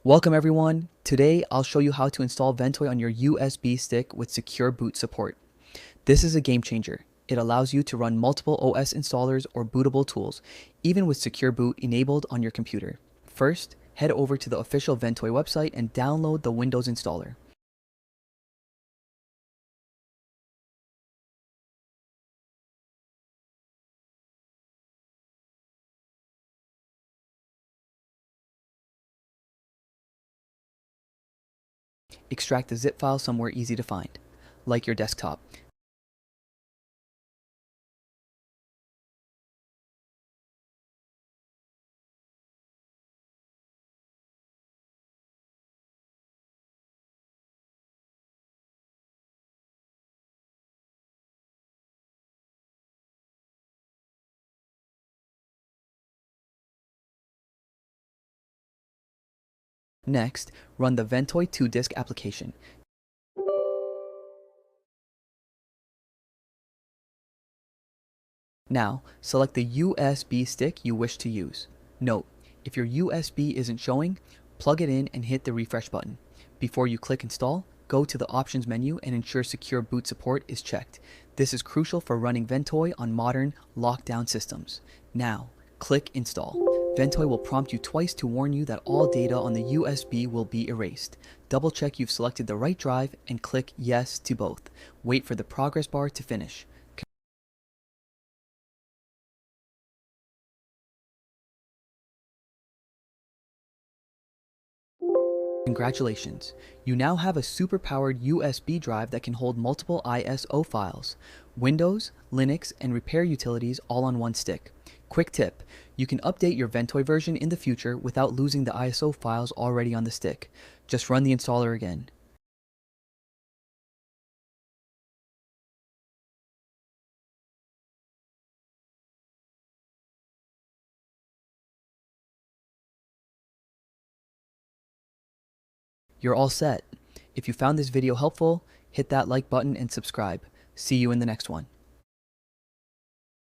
Welcome everyone. Today I'll show you how to install Ventoy on your USB stick with secure boot support. This is a game changer. It allows you to run multiple OS installers or bootable tools, even with secure boot enabled on your computer. First, head over to the official Ventoy website and download the Windows installer. Extract the zip file somewhere easy to find, like your desktop. Next, run the Ventoy 2-disk application. Now, select the USB stick you wish to use. Note, if your USB isn't showing, plug it in and hit the refresh button. Before you click install, go to the options menu and ensure secure boot support is checked. This is crucial for running Ventoy on modern, lockdown systems. Now, click install. Ventoy will prompt you twice to warn you that all data on the USB will be erased. Double check you've selected the right drive and click yes to both. Wait for the progress bar to finish. Congratulations, you now have a super-powered USB drive that can hold multiple ISO files, Windows, Linux, and repair utilities all on one stick. Quick tip, you can update your Ventoy version in the future without losing the ISO files already on the stick. Just run the installer again. You're all set. If you found this video helpful, hit that like button and subscribe. See you in the next one.